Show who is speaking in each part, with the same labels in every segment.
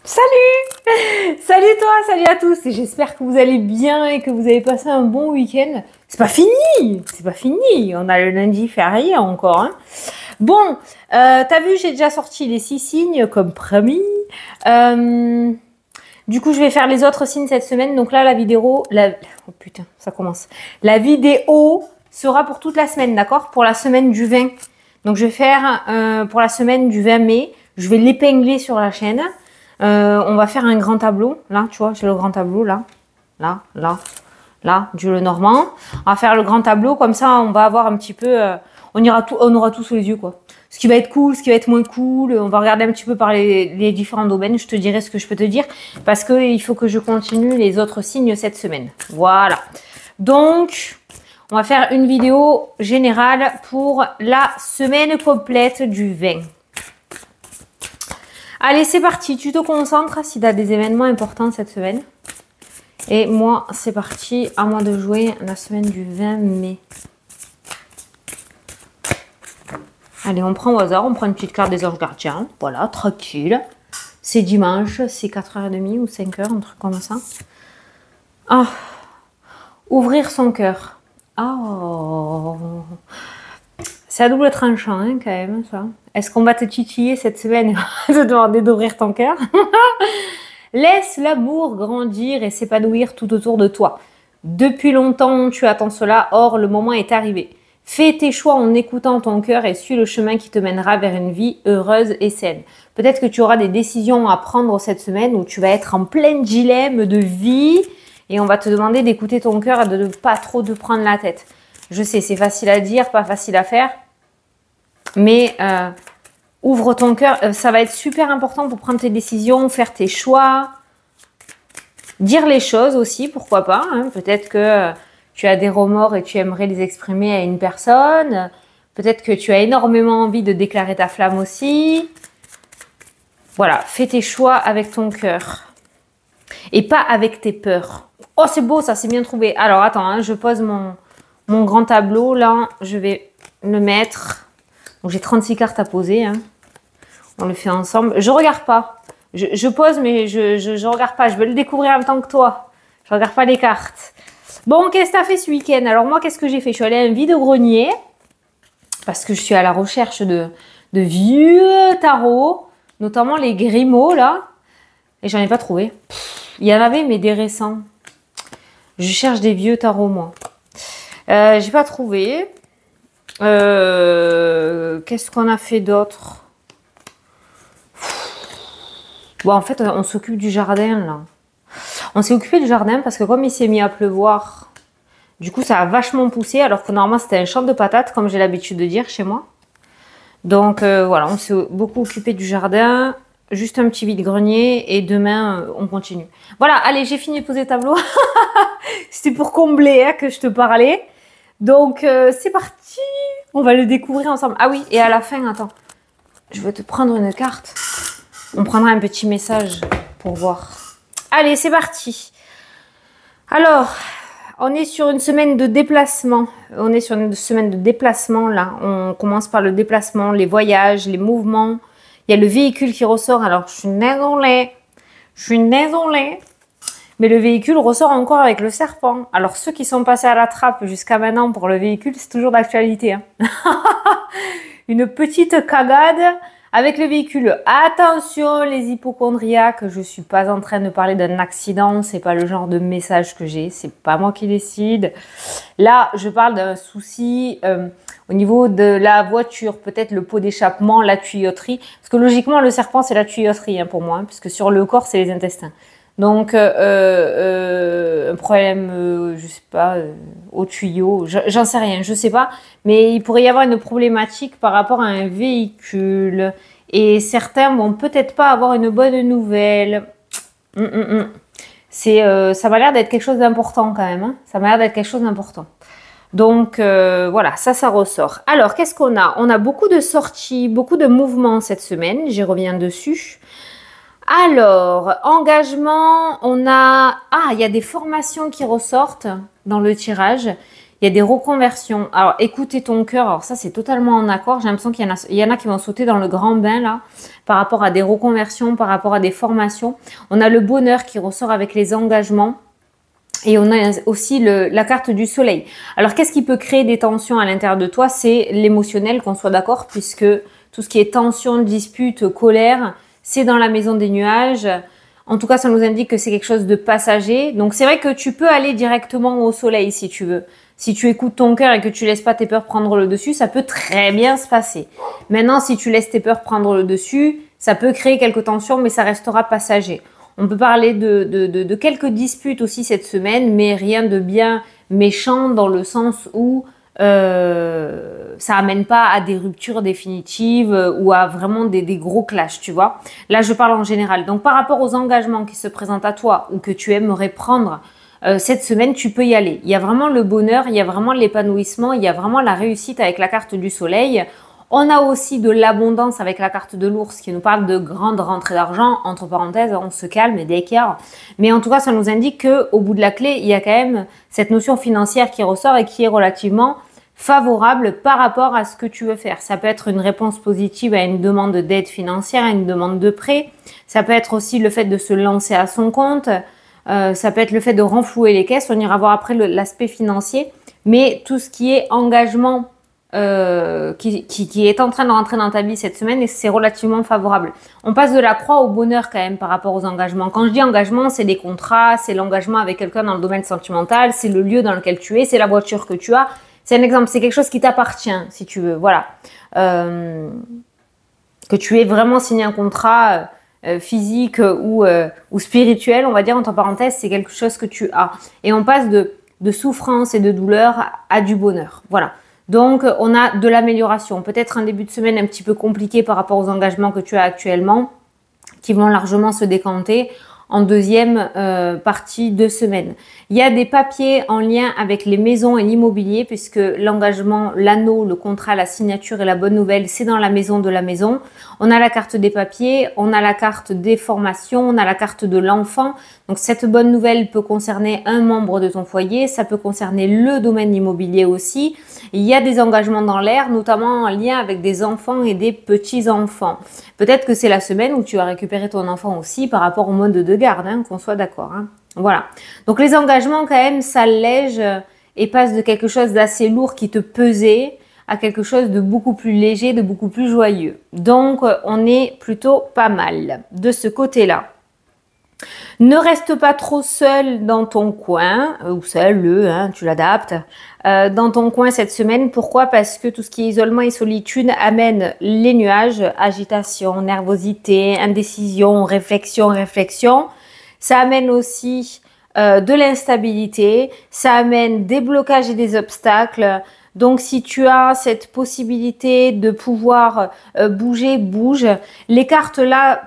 Speaker 1: Salut! Salut toi, salut à tous et j'espère que vous allez bien et que vous avez passé un bon week-end. C'est pas fini! C'est pas fini! On a le lundi férié encore. Hein. Bon, t'as vu, j'ai déjà sorti les 6 signes comme promis. Du coup, je vais faire les autres signes cette semaine. Donc là, la vidéo... Oh putain, ça commence. La vidéo sera pour toute la semaine, d'accord? Pour la semaine du 20. Donc je vais faire pour la semaine du 20 mai. Je vais l'épingler sur la chaîne. On va faire un grand tableau. Là, tu vois, j'ai le grand tableau, là. Là, du le normand. On va faire le grand tableau. Comme ça, on va avoir un petit peu... on aura tout sous les yeux, quoi. Ce qui va être cool, ce qui va être moins cool. On va regarder un petit peu par les différents domaines. Je te dirai ce que je peux te dire. Parce qu'il faut que je continue les autres signes cette semaine. Voilà. Donc, on va faire une vidéo générale pour la semaine complète du 20. Allez, c'est parti. Tu te concentres si tu as des événements importants cette semaine. Et moi, c'est parti. À moi de jouer la semaine du 20 mai. Allez, on prend au hasard. On prend une petite carte des anges gardiens. Voilà, tranquille. C'est dimanche. C'est 4h30 ou 5h, un truc comme ça. Ah. Ouvrir son cœur. Oh. C'est à double tranchant, hein, quand même, ça. Est-ce qu'on va te titiller cette semaine de demander d'ouvrir ton cœur? Laisse l'amour grandir et s'épanouir tout autour de toi. Depuis longtemps, tu attends cela, or le moment est arrivé. Fais tes choix en écoutant ton cœur et suis le chemin qui te mènera vers une vie heureuse et saine. Peut-être que tu auras des décisions à prendre cette semaine où tu vas être en plein dilemme de vie et on va te demander d'écouter ton cœur et de ne pas trop te prendre la tête. Je sais, c'est facile à dire, pas facile à faire. Mais ouvre ton cœur. Ça va être super important pour prendre tes décisions, faire tes choix. Dire les choses aussi, pourquoi pas. Hein. Peut-être que tu as des remords et tu aimerais les exprimer à une personne. Peut-être que tu as énormément envie de déclarer ta flamme aussi. Voilà, fais tes choix avec ton cœur. Et pas avec tes peurs. Oh, c'est beau ça, c'est bien trouvé. Alors, attends, hein, je pose mon grand tableau. Là, je vais le mettre. Donc, j'ai 36 cartes à poser. Hein. On le fait ensemble. Je regarde pas. Je pose, mais je regarde pas. Je veux le découvrir en même temps que toi. Je regarde pas les cartes. Bon, qu'est-ce que tu as fait ce week-end? Alors, moi, qu'est-ce que j'ai fait? Je suis allée à un vide-grenier. Parce que je suis à la recherche de vieux tarots. Notamment les Grimaud, là. Et j'en ai pas trouvé. Il y en avait, mais des récents. Je cherche des vieux tarots, moi. J'ai pas trouvé. Qu'est-ce qu'on a fait d'autre? Bon, en fait, on s'occupe du jardin, là. On s'est occupé du jardin parce que comme il s'est mis à pleuvoir, du coup, ça a vachement poussé, alors que normalement, c'était un champ de patates, comme j'ai l'habitude de dire chez moi. Donc, voilà, on s'est beaucoup occupé du jardin. Juste un petit vide-grenier et demain, on continue. Voilà, allez, j'ai fini de poser le tableau. C'était pour combler hein, que je te parlais. Donc, c'est parti. On va le découvrir ensemble. Ah oui, et à la fin, attends. Je vais te prendre une carte. On prendra un petit message pour voir. Allez, c'est parti. Alors, on est sur une semaine de déplacement. On est sur une semaine de déplacement, là. On commence par le déplacement, les voyages, les mouvements. Il y a le véhicule qui ressort. Alors, je suis désolée. Mais le véhicule ressort encore avec le serpent. Alors, ceux qui sont passés à la trappe jusqu'à maintenant pour le véhicule, c'est toujours d'actualité. Hein. Une petite cagade avec le véhicule. Attention, les hypocondriaques, je ne suis pas en train de parler d'un accident. C'est pas le genre de message que j'ai. C'est pas moi qui décide. Là, je parle d'un souci au niveau de la voiture. Peut-être le pot d'échappement, la tuyauterie. Parce que logiquement, le serpent, c'est la tuyauterie hein, pour moi. Hein, puisque sur le corps, c'est les intestins. Donc, un problème, je sais pas, au tuyau, j'en sais rien, je sais pas. Mais il pourrait y avoir une problématique par rapport à un véhicule. Et certains vont peut-être pas avoir une bonne nouvelle. Ça m'a l'air d'être quelque chose d'important quand même. Hein. Ça m'a l'air d'être quelque chose d'important. Donc, voilà, ça ressort. Alors, qu'est-ce qu'on a? On a beaucoup de sorties, beaucoup de mouvements cette semaine. J'y reviens dessus. Alors, engagement, on a... Ah, il y a des formations qui ressortent dans le tirage. Il y a des reconversions. Alors, écoutez ton cœur. Alors ça, c'est totalement en accord. J'ai l'impression qu'il y en a qui vont sauter dans le grand bain, là, par rapport à des reconversions, par rapport à des formations. On a le bonheur qui ressort avec les engagements. Et on a aussi la carte du soleil. Alors, qu'est-ce qui peut créer des tensions à l'intérieur de toi? C'est l'émotionnel, qu'on soit d'accord, puisque tout ce qui est tension, dispute, colère, c'est dans la maison des nuages. En tout cas, ça nous indique que c'est quelque chose de passager. Donc, c'est vrai que tu peux aller directement au soleil si tu veux. Si tu écoutes ton cœur et que tu laisses pas tes peurs prendre le dessus, ça peut très bien se passer. Maintenant, si tu laisses tes peurs prendre le dessus, ça peut créer quelques tensions, mais ça restera passager. On peut parler de quelques disputes aussi cette semaine, mais rien de bien méchant dans le sens où ça amène pas à des ruptures définitives ou à vraiment des gros clashs, tu vois. Là, je parle en général. Donc, par rapport aux engagements qui se présentent à toi ou que tu aimerais prendre cette semaine, tu peux y aller. Il y a vraiment le bonheur, il y a vraiment l'épanouissement, il y a vraiment la réussite avec la carte du soleil. On a aussi de l'abondance avec la carte de l'ours qui nous parle de grandes rentrées d'argent. Entre parenthèses, on se calme et d'écart. Mais en tout cas, ça nous indique qu'au bout de la clé, il y a quand même cette notion financière qui ressort et qui est relativement favorable par rapport à ce que tu veux faire. Ça peut être une réponse positive à une demande d'aide financière, à une demande de prêt. Ça peut être aussi le fait de se lancer à son compte. Ça peut être le fait de renflouer les caisses. On ira voir après l'aspect financier. Mais tout ce qui est engagement qui est en train de rentrer dans ta vie cette semaine et c'est relativement favorable. On passe de la croix au bonheur quand même par rapport aux engagements. Quand je dis engagement, c'est des contrats, c'est l'engagement avec quelqu'un dans le domaine sentimental, c'est le lieu dans lequel tu es, c'est la voiture que tu as. C'est un exemple, c'est quelque chose qui t'appartient si tu veux, voilà. Que tu aies vraiment signé un contrat physique ou spirituel, on va dire entre parenthèses, c'est quelque chose que tu as. Et on passe de souffrance et de douleur à du bonheur, voilà. Donc, on a de l'amélioration. Peut-être un début de semaine un petit peu compliqué par rapport aux engagements que tu as actuellement, qui vont largement se décanter en deuxième partie de semaine. Il y a des papiers en lien avec les maisons et l'immobilier, puisque l'engagement, l'anneau, le contrat, la signature et la bonne nouvelle, c'est dans la maison de la maison. On a la carte des papiers, on a la carte des formations, on a la carte de l'enfant. Donc, cette bonne nouvelle peut concerner un membre de ton foyer, ça peut concerner le domaine immobilier aussi. Il y a des engagements dans l'air, notamment en lien avec des enfants et des petits-enfants. Peut-être que c'est la semaine où tu vas récupérer ton enfant aussi par rapport au mode de garde, hein, qu'on soit d'accord. Hein. Voilà. Donc les engagements quand même s'allègent et passent de quelque chose d'assez lourd qui te pesait à quelque chose de beaucoup plus léger, de beaucoup plus joyeux. Donc on est plutôt pas mal de ce côté-là. Ne reste pas trop seul dans ton coin, ou seul, hein, tu l'adaptes, dans ton coin cette semaine. Pourquoi? Parce que tout ce qui est isolement et solitude amène les nuages, agitation, nervosité, indécision, réflexion. Ça amène aussi de l'instabilité, ça amène des blocages et des obstacles. Donc, si tu as cette possibilité de pouvoir bouger, bouge. Les cartes là,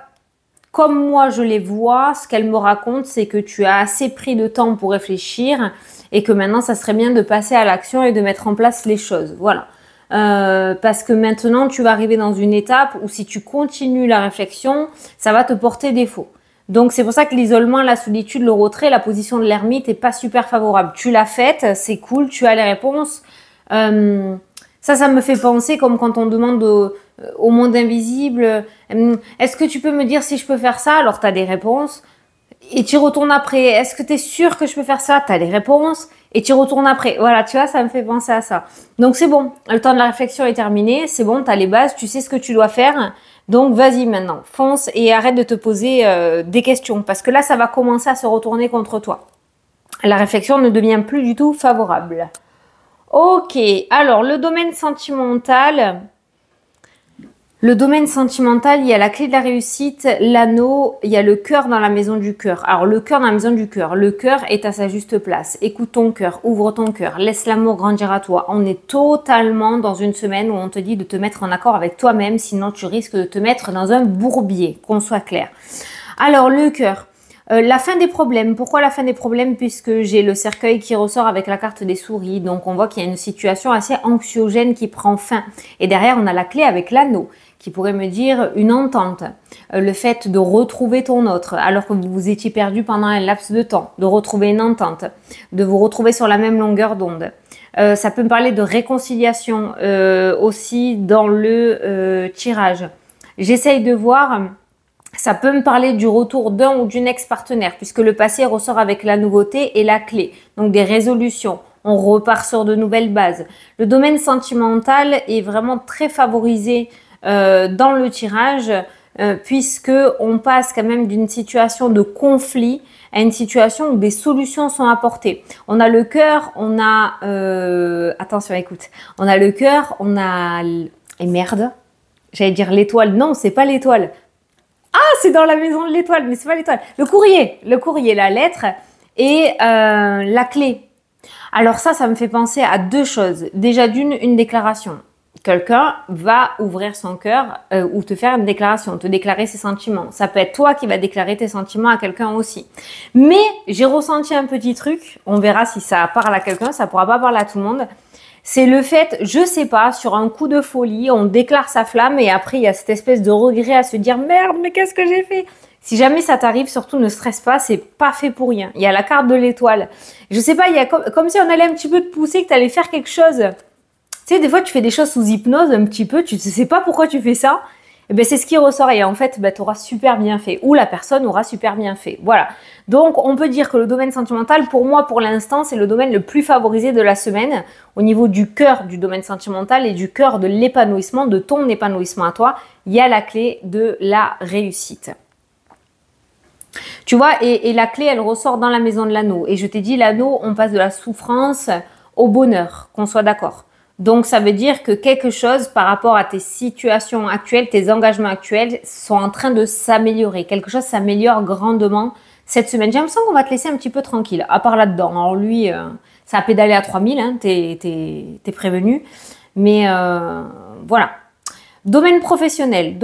Speaker 1: comme moi je les vois, ce qu'elles me racontent, c'est que tu as assez pris de temps pour réfléchir et que maintenant, ça serait bien de passer à l'action et de mettre en place les choses. Voilà. Parce que maintenant, tu vas arriver dans une étape où si tu continues la réflexion, ça va te porter défaut. Donc, c'est pour ça que l'isolement, la solitude, le retrait, la position de l'ermite est pas super favorable. Tu l'as faite, c'est cool, tu as les réponses. Ça me fait penser comme quand on demande au monde invisible, est-ce que tu peux me dire si je peux faire ça? Alors, tu as des réponses. Et tu retournes après. Est-ce que tu es sûr que je peux faire ça? Tu as les réponses. Et tu retournes après. Voilà, tu vois, ça me fait penser à ça. Donc, c'est bon. Le temps de la réflexion est terminé. C'est bon, tu as les bases. Tu sais ce que tu dois faire. Donc, vas-y maintenant. Fonce et arrête de te poser des questions. Parce que là, ça va commencer à se retourner contre toi. La réflexion ne devient plus du tout favorable. Ok. Alors, le domaine sentimental... Le domaine sentimental, il y a la clé de la réussite, l'anneau, il y a le cœur dans la maison du cœur. Alors, le cœur dans la maison du cœur. Le cœur est à sa juste place. Écoute ton cœur, ouvre ton cœur, laisse l'amour grandir à toi. On est totalement dans une semaine où on te dit de te mettre en accord avec toi-même, sinon tu risques de te mettre dans un bourbier, qu'on soit clair. Alors, le cœur. La fin des problèmes. Pourquoi la fin des problèmes? Puisque j'ai le cercueil qui ressort avec la carte des souris. Donc, on voit qu'il y a une situation assez anxiogène qui prend fin. Et derrière, on a la clé avec l'anneau, qui pourrait me dire une entente. Le fait de retrouver ton autre, alors que vous vous étiez perdu pendant un laps de temps. De retrouver une entente. De vous retrouver sur la même longueur d'onde. Ça peut me parler de réconciliation aussi dans le tirage. J'essaye de voir, ça peut me parler du retour d'un ou d'une ex-partenaire puisque le passé ressort avec la nouveauté et la clé. Donc des résolutions, on repart sur de nouvelles bases. Le domaine sentimental est vraiment très favorisé dans le tirage puisque on passe quand même d'une situation de conflit à une situation où des solutions sont apportées. On a le cœur, on a... attention, écoute. On a le cœur, on a... Et merde, j'allais dire l'étoile. Non, c'est pas l'étoile. Ah, c'est dans la maison de l'étoile, mais c'est pas l'étoile. Le courrier, la lettre et la clé. Alors ça me fait penser à deux choses. Déjà une déclaration. Quelqu'un va ouvrir son cœur ou te faire une déclaration, te déclarer ses sentiments. Ça peut être toi qui vas déclarer tes sentiments à quelqu'un aussi. Mais j'ai ressenti un petit truc, on verra si ça parle à quelqu'un, ça pourra pas parler à tout le monde. C'est le fait, je sais pas, sur un coup de folie, on déclare sa flamme et après il y a cette espèce de regret à se dire merde, mais qu'est-ce que j'ai fait? Si jamais ça t'arrive, surtout ne stresse pas, c'est pas fait pour rien. Il y a la carte de l'étoile. Je sais pas, il y a comme si on allait un petit peu te pousser, que tu allais faire quelque chose. Tu sais, des fois, tu fais des choses sous hypnose un petit peu, tu ne sais pas pourquoi tu fais ça. Et ben, c'est ce qui ressort. Et en fait, tu auras super bien fait. Ou la personne aura super bien fait. Voilà. Donc, on peut dire que le domaine sentimental, pour moi, pour l'instant, c'est le domaine le plus favorisé de la semaine au niveau du cœur du domaine sentimental et du cœur de l'épanouissement, de ton épanouissement à toi. Il y a la clé de la réussite. Tu vois, et la clé, elle ressort dans la maison de l'anneau. Et je t'ai dit, l'anneau, on passe de la souffrance au bonheur, qu'on soit d'accord. Donc, ça veut dire que quelque chose par rapport à tes situations actuelles, tes engagements actuels sont en train de s'améliorer. Quelque chose s'améliore grandement cette semaine. J'ai l'impression qu'on va te laisser un petit peu tranquille, à part là-dedans. Alors lui, ça a pédalé à 3000, hein, t'es prévenu. Mais voilà. Domaine professionnel,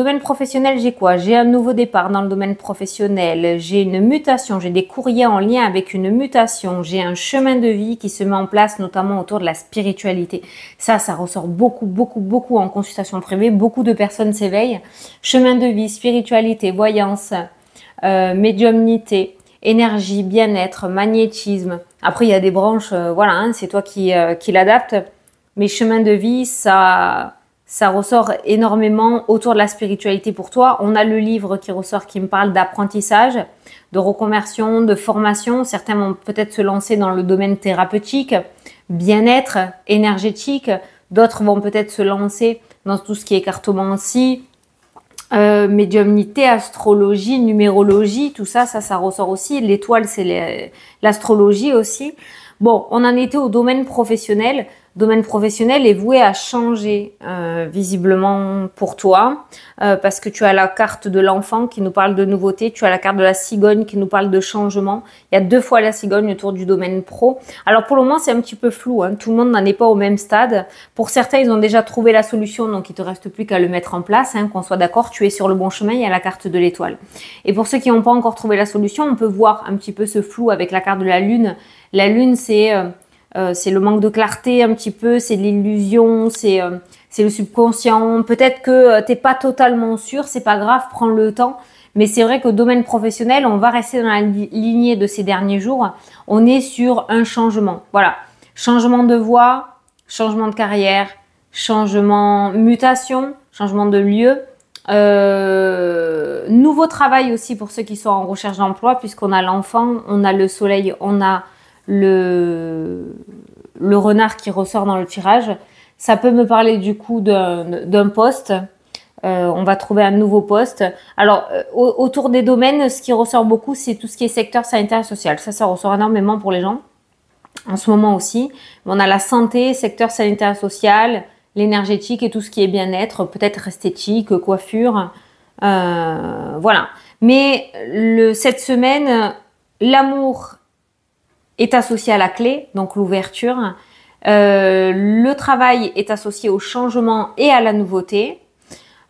Speaker 1: j'ai quoi? J'ai un nouveau départ dans le domaine professionnel, j'ai une mutation, j'ai des courriers en lien avec une mutation, j'ai un chemin de vie qui se met en place notamment autour de la spiritualité. Ça ressort beaucoup en consultation privée, beaucoup de personnes s'éveillent. Chemin de vie, spiritualité, voyance, médiumnité, énergie, bien-être, magnétisme. Après, il y a des branches, voilà, hein, c'est toi qui l'adaptes. Mais chemin de vie, ça ressort énormément autour de la spiritualité pour toi. On a le livre qui ressort qui me parle d'apprentissage, de reconversion, de formation. Certains vont peut-être se lancer dans le domaine thérapeutique, bien-être, énergétique. D'autres vont peut-être se lancer dans tout ce qui est cartomancie, médiumnité, astrologie, numérologie. Tout ça ressort aussi. L'étoile, c'est l'astrologie aussi. Bon, on en était au domaine professionnel. Domaine professionnel est voué à changer visiblement pour toi parce que tu as la carte de l'enfant qui nous parle de nouveauté, tu as la carte de la cigogne qui nous parle de changement. Il y a 2 fois la cigogne autour du domaine pro. Alors pour le moment c'est un petit peu flou, hein. Tout le monde n'en est pas au même stade. Pour certains ils ont déjà trouvé la solution donc il te reste plus qu'à le mettre en place, hein, qu'on soit d'accord, tu es sur le bon chemin, il y a la carte de l'étoile. Et pour ceux qui n'ont pas encore trouvé la solution, on peut voir un petit peu ce flou avec la carte de la lune. La lune c'est le manque de clarté un petit peu, c'est l'illusion, c'est le subconscient. Peut-être que t'es pas totalement sûr, c'est pas grave, prends le temps. Mais c'est vrai qu'au domaine professionnel, on va rester dans la lignée de ces derniers jours. On est sur un changement. Voilà, changement de voie, changement de carrière, changement, mutation, changement de lieu. Nouveau travail aussi pour ceux qui sont en recherche d'emploi, puisqu'on a l'enfant, on a le soleil, on a le renard qui ressort dans le tirage. Ça peut me parler du coup d'un poste. On va trouver un nouveau poste. Alors, autour des domaines, ce qui ressort beaucoup, c'est tout ce qui est secteur sanitaire et social. Ça ressort énormément pour les gens. En ce moment aussi. On a la santé, secteur sanitaire et social, l'énergétique et tout ce qui est bien-être, peut-être esthétique, coiffure. Voilà. Mais cette semaine, l'amour est associé à la clé, donc l'ouverture. Le travail est associé au changement et à la nouveauté.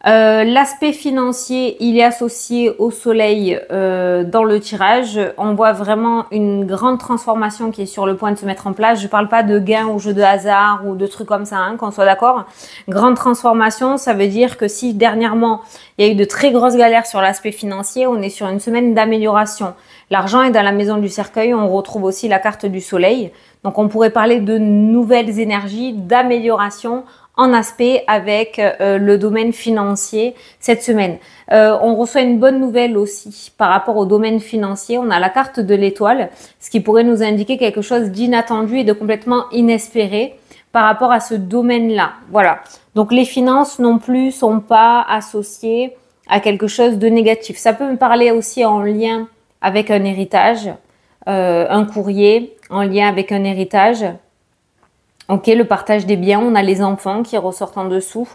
Speaker 1: L'aspect financier, il est associé au soleil dans le tirage. On voit vraiment une grande transformation qui est sur le point de se mettre en place. Je parle pas de gain ou jeu de hasard ou de trucs comme ça, hein, qu'on soit d'accord. Grande transformation, ça veut dire que si dernièrement, il y a eu de très grosses galères sur l'aspect financier, on est sur une semaine d'amélioration. L'argent est dans la maison du cercueil, on retrouve aussi la carte du soleil. Donc on pourrait parler de nouvelles énergies, d'amélioration en aspect avec le domaine financier cette semaine. On reçoit une bonne nouvelle aussi par rapport au domaine financier. On a la carte de l'étoile, ce qui pourrait nous indiquer quelque chose d'inattendu et de complètement inespéré par rapport à ce domaine-là. Voilà. Donc les finances non plus sont pas associées à quelque chose de négatif. Ça peut me parler aussi en lien avec un héritage, un courrier en lien avec un héritage. Ok, le partage des biens, on a les enfants qui ressortent en dessous.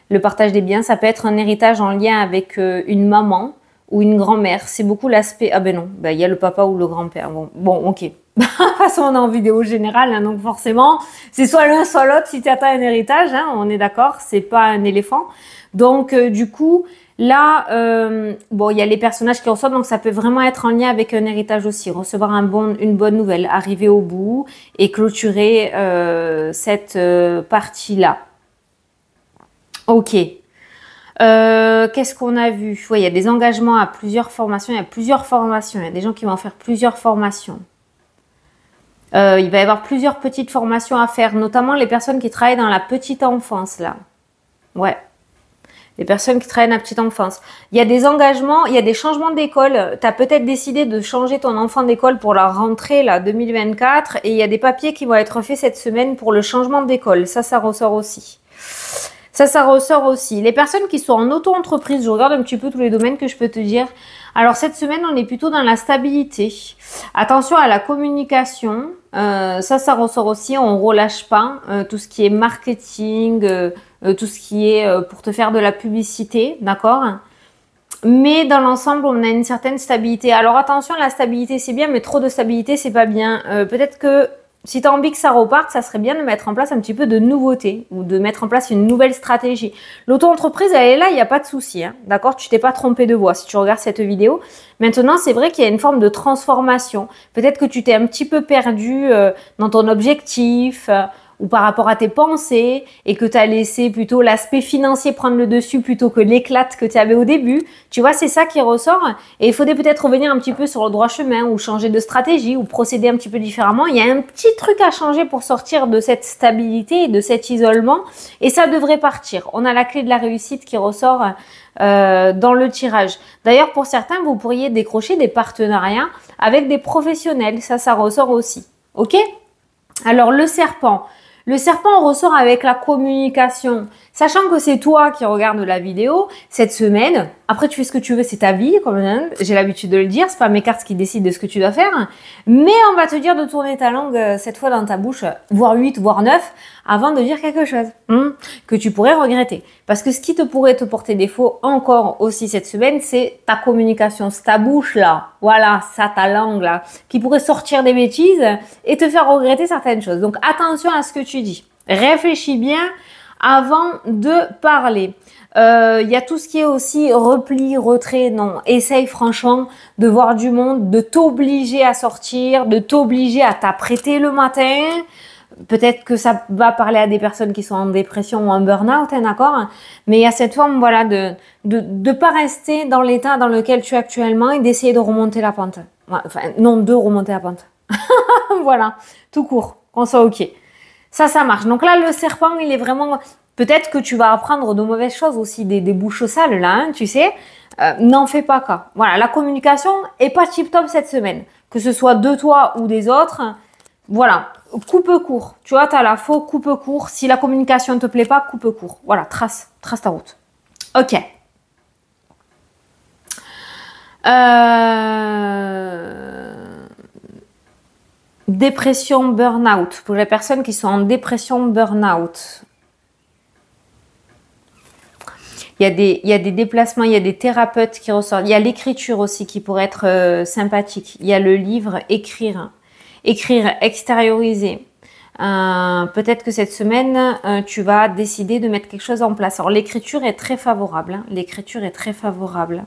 Speaker 1: Le partage des biens, ça peut être un héritage en lien avec une maman ou une grand-mère. C'est beaucoup l'aspect... Ah ben non, ben, y a le papa ou le grand-père. Bon, ok. De toute façon, on est en vidéo générale, hein, donc forcément, c'est soit l'un, soit l'autre si tu attends un héritage. Hein, on est d'accord, c'est pas un éléphant. Donc, du coup... Là, bon, il y a les personnages qui ressortent, donc ça peut vraiment être en lien avec un héritage aussi. Recevoir une bonne nouvelle, arriver au bout et clôturer cette partie-là. Ok. Qu'est-ce qu'on a vu? Ouais, il y a des engagements à plusieurs formations. Il y a plusieurs formations. Il y a des gens qui vont faire plusieurs formations. Il va y avoir plusieurs petites formations à faire, notamment les personnes qui travaillent dans la petite enfance, là. Ouais. Les personnes qui travaillent dans la petite enfance. Il y a des engagements, il y a des changements d'école. Tu as peut-être décidé de changer ton enfant d'école pour la rentrée là 2024 et il y a des papiers qui vont être faits cette semaine pour le changement d'école. Ça ressort aussi. Ça ressort aussi. Les personnes qui sont en auto-entreprise, je regarde un petit peu tous les domaines que je peux te dire. Alors cette semaine, on est plutôt dans la stabilité. Attention à la communication. Ça ressort aussi. On relâche pas tout ce qui est marketing, tout ce qui est pour te faire de la publicité, d'accord? Mais dans l'ensemble, on a une certaine stabilité. Alors attention, la stabilité c'est bien, mais trop de stabilité c'est pas bien. Peut-être que si tu as envie que ça reparte, ça serait bien de mettre en place un petit peu de nouveauté ou de mettre en place une nouvelle stratégie. L'auto-entreprise, elle est là, il n'y a pas de souci. Hein, d'accord? Tu t'es pas trompé de voie si tu regardes cette vidéo. Maintenant, c'est vrai qu'il y a une forme de transformation. Peut-être que tu t'es un petit peu perdu dans ton objectif ou par rapport à tes pensées et que tu as laissé plutôt l'aspect financier prendre le dessus plutôt que l'éclate que tu avais au début. Tu vois, c'est ça qui ressort et il faudrait peut-être revenir un petit peu sur le droit chemin ou changer de stratégie ou procéder un petit peu différemment. Il y a un petit truc à changer pour sortir de cette stabilité et de cet isolement et ça devrait partir. On a la clé de la réussite qui ressort dans le tirage. D'ailleurs, pour certains, vous pourriez décrocher des partenariats avec des professionnels. Ça ressort aussi. Ok? Alors, le serpent. Le serpent ressort avec la communication. Sachant que c'est toi qui regardes la vidéo cette semaine, après tu fais ce que tu veux, c'est ta vie, comme j'ai l'habitude de le dire, c'est pas mes cartes qui décident de ce que tu dois faire, mais on va te dire de tourner ta langue cette fois dans ta bouche, voire 8, voire 9, avant de dire quelque chose que tu pourrais regretter. Parce que ce qui te pourrait te porter défaut encore aussi cette semaine, c'est ta communication, c'est ta bouche là, voilà, ça, ta langue là, qui pourrait sortir des bêtises et te faire regretter certaines choses. Donc attention à ce que tu dis. Réfléchis bien avant de parler. Il y a tout ce qui est aussi repli, retrait. Non, essaye franchement de voir du monde, de t'obliger à sortir, de t'obliger à t'apprêter le matin. Peut-être que ça va parler à des personnes qui sont en dépression ou en burn-out, hein, d'accord? Mais il y a cette forme, voilà, de pas rester dans l'état dans lequel tu es actuellement et d'essayer de remonter la pente. Enfin, non, de remonter la pente. Voilà, tout court, qu'on soit ok. Ça marche. Donc là, le serpent, il est vraiment... Peut-être que tu vas apprendre de mauvaises choses aussi, des bouches sales, là, hein, tu sais. N'en fais pas cas. Voilà, la communication est pas tip-top cette semaine. Que ce soit de toi ou des autres, voilà, coupe court. Tu vois, tu as la faux, coupe court. Si la communication ne te plaît pas, coupe court. Voilà, trace ta route. Ok. Dépression, burn-out. Pour les personnes qui sont en dépression, burn-out. Il y a des déplacements, il y a des thérapeutes qui ressortent. Il y a l'écriture aussi qui pourrait être sympathique. Il y a le livre, écrire, extérioriser. Peut-être que cette semaine, tu vas décider de mettre quelque chose en place. Alors, l'écriture est très favorable. Hein. L'écriture est très favorable.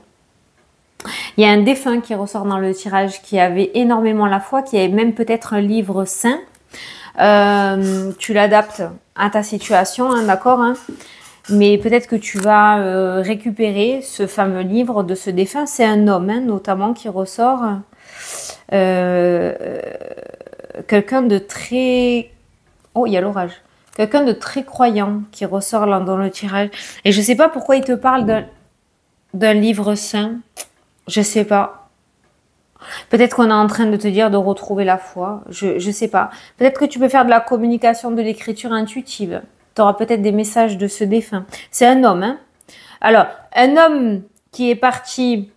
Speaker 1: Il y a un défunt qui ressort dans le tirage qui avait énormément la foi, qui avait même peut-être un livre saint. Tu l'adaptes à ta situation, hein, d'accord, hein, mais peut-être que tu vas récupérer ce fameux livre de ce défunt. C'est un homme, hein, notamment, qui ressort. Quelqu'un de très... Oh, il y a l'orage. Quelqu'un de très croyant qui ressort là dans le tirage. Et je sais pas pourquoi il te parle d'un livre saint. Je sais pas. Peut-être qu'on est en train de te dire de retrouver la foi. Je sais pas. Peut-être que tu peux faire de la communication, de l'écriture intuitive. Tu auras peut-être des messages de ce défunt. C'est un homme, hein. Alors, un homme qui est parti,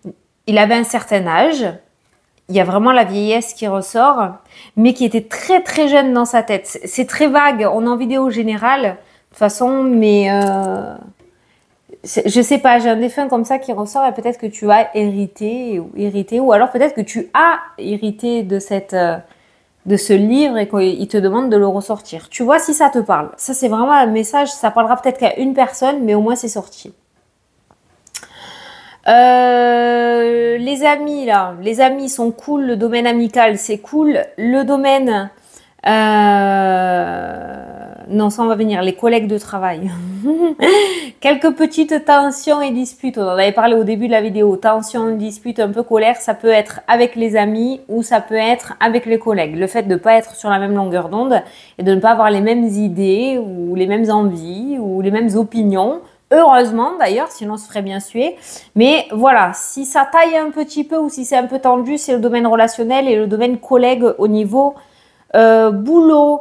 Speaker 1: il avait un certain âge. Il y a vraiment la vieillesse qui ressort, mais qui était très très jeune dans sa tête. C'est très vague. On est en vidéo générale, de toute façon, mais je sais pas, j'ai un défunt comme ça qui ressort et peut-être que tu as hérité, ou alors peut-être que tu as hérité de ce livre et qu'il te demande de le ressortir. Tu vois si ça te parle. Ça, c'est vraiment un message. Ça parlera peut-être qu'à une personne, mais au moins c'est sorti. Les amis là, les amis sont cool, le domaine amical c'est cool, le domaine non ça on va venir, les collègues de travail quelques petites tensions et disputes, on en avait parlé au début de la vidéo, tensions, disputes, un peu colère, ça peut être avec les amis ou ça peut être avec les collègues, le fait de ne pas être sur la même longueur d'onde et de ne pas avoir les mêmes idées ou les mêmes envies ou les mêmes opinions. Heureusement d'ailleurs, sinon on se ferait bien suer. Mais voilà, si ça taille un petit peu ou si c'est un peu tendu, c'est le domaine relationnel et le domaine collègue au niveau boulot.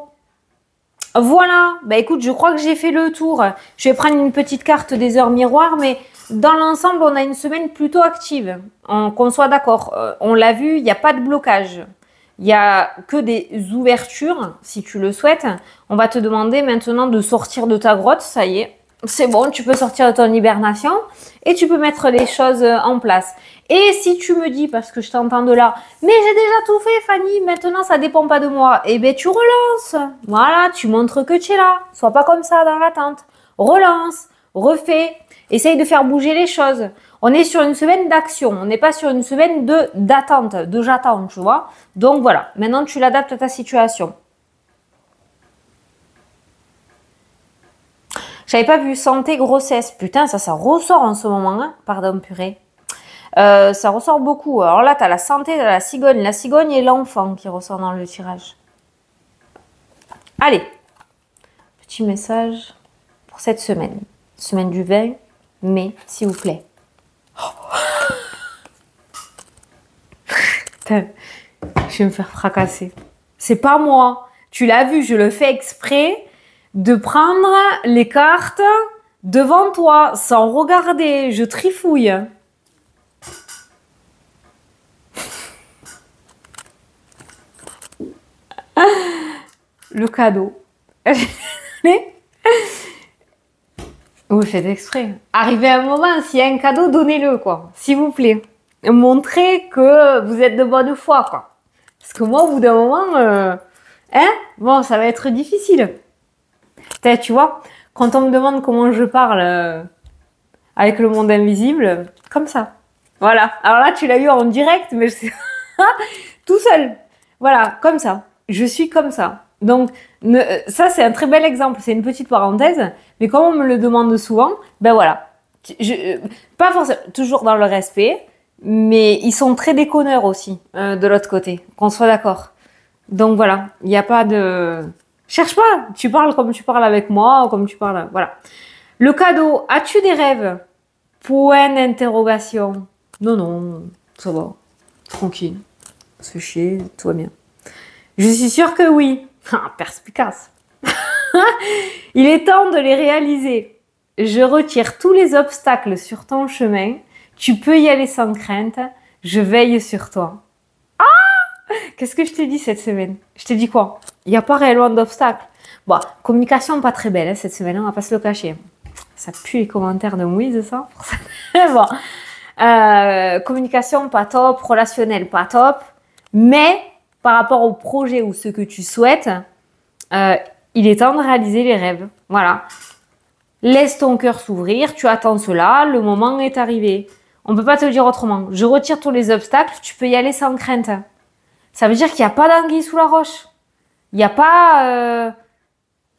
Speaker 1: Voilà, bah écoute, je crois que j'ai fait le tour. Je vais prendre une petite carte des heures miroirs, mais dans l'ensemble, on a une semaine plutôt active. Qu'on soit d'accord, on l'a vu, il n'y a pas de blocage. Il n'y a que des ouvertures, si tu le souhaites. On va te demander maintenant de sortir de ta grotte, ça y est. C'est bon, tu peux sortir de ton hibernation et tu peux mettre les choses en place. Et si tu me dis, parce que je t'entends de là, mais j'ai déjà tout fait Fanny, maintenant ça dépend pas de moi, eh bien tu relances. Voilà, tu montres que tu es là. Sois pas comme ça dans l'attente. Relance, refais, essaye de faire bouger les choses. On est sur une semaine d'action, on n'est pas sur une semaine d'attente, de j'attends, tu vois. Donc voilà, maintenant tu l'adaptes à ta situation. J'avais pas vu santé, grossesse. Putain, ça ressort en ce moment. Hein. Pardon, purée. Ça ressort beaucoup. Alors là, tu as la santé, tu as la cigogne. La cigogne et l'enfant qui ressort dans le tirage. Allez. Petit message pour cette semaine. Semaine du 20 mai, s'il vous plaît. Putain, je vais me faire fracasser. C'est pas moi. Tu l'as vu, je le fais exprès. De prendre les cartes devant toi, sans regarder, je trifouille. Le cadeau. Oui, faites exprès. Arrivé à un moment, s'il y a un cadeau, donnez-le, quoi. S'il vous plaît. Montrez que vous êtes de bonne foi, quoi. Parce que moi, au bout d'un moment, bon, ça va être difficile. Tu vois, quand on me demande comment je parle avec le monde invisible, comme ça. Voilà. Alors là, tu l'as eu en direct, mais tout seul. Voilà, comme ça. Je suis comme ça. Donc, ça, c'est un très bel exemple. C'est une petite parenthèse. Mais comme on me le demande souvent, ben voilà. Pas forcément, toujours dans le respect, mais ils sont très déconneurs aussi, de l'autre côté. Qu'on soit d'accord. Donc voilà, il n'y a pas de... Cherche pas, tu parles comme tu parles avec moi, comme tu parles... Voilà. Le cadeau, as-tu des rêves? Point d'interrogation. Non, non, ça va. Tranquille. Se chier, tout va bien. Je suis sûre que oui. Ah, perspicace. Il est temps de les réaliser. Je retire tous les obstacles sur ton chemin. Tu peux y aller sans crainte. Je veille sur toi. Qu'est-ce que je t'ai dit cette semaine? Je t'ai dit quoi? Il n'y a pas réellement d'obstacle. Bon, communication pas très belle hein, cette semaine, on va pas se le cacher. Ça pue les commentaires de Moïse, ça. Bon. Communication pas top, relationnel pas top. Mais par rapport au projet ou ce que tu souhaites, il est temps de réaliser les rêves. Voilà. Laisse ton cœur s'ouvrir, tu attends cela, le moment est arrivé. On ne peut pas te le dire autrement. Je retire tous les obstacles, tu peux y aller sans crainte. Ça veut dire qu'il n'y a pas d'anguille sous la roche. Il n'y a pas,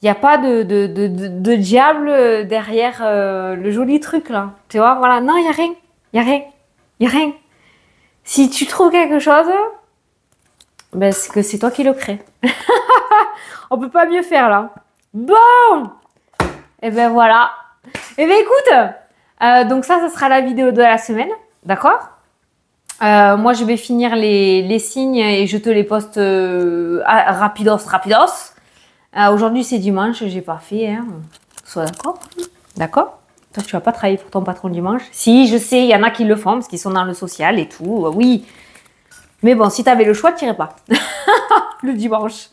Speaker 1: de diable derrière le joli truc là. Tu vois, voilà. Non, il n'y a rien. Il n'y a rien. Il n'y a rien. Si tu trouves quelque chose, ben, c'est que c'est toi qui le crée. On peut pas mieux faire là. Bon, et ben voilà. Et ben écoute, donc ça sera la vidéo de la semaine, d'accord? Moi je vais finir les signes et je te les poste rapidos. Aujourd'hui c'est dimanche, j'ai pas fait, hein. Sois d'accord? D'accord? Toi tu vas pas travailler pour ton patron dimanche? Si, je sais, il y en a qui le font parce qu'ils sont dans le social et tout, oui. Mais bon, si tu avais le choix, tu n'irais pas le dimanche.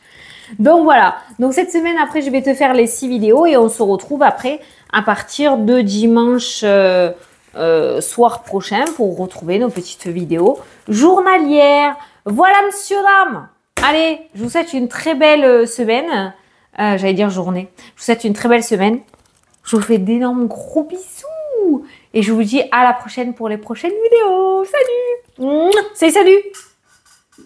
Speaker 1: Donc voilà, donc cette semaine après je vais te faire les 6 vidéos et on se retrouve après à partir de dimanche soir prochain pour retrouver nos petites vidéos journalières. Voilà monsieur, dame. Allez, je vous souhaite une très belle semaine, j'allais dire journée, je vous souhaite une très belle semaine, je vous fais d'énormes gros bisous et je vous dis à la prochaine pour les prochaines vidéos. Salut. Salut.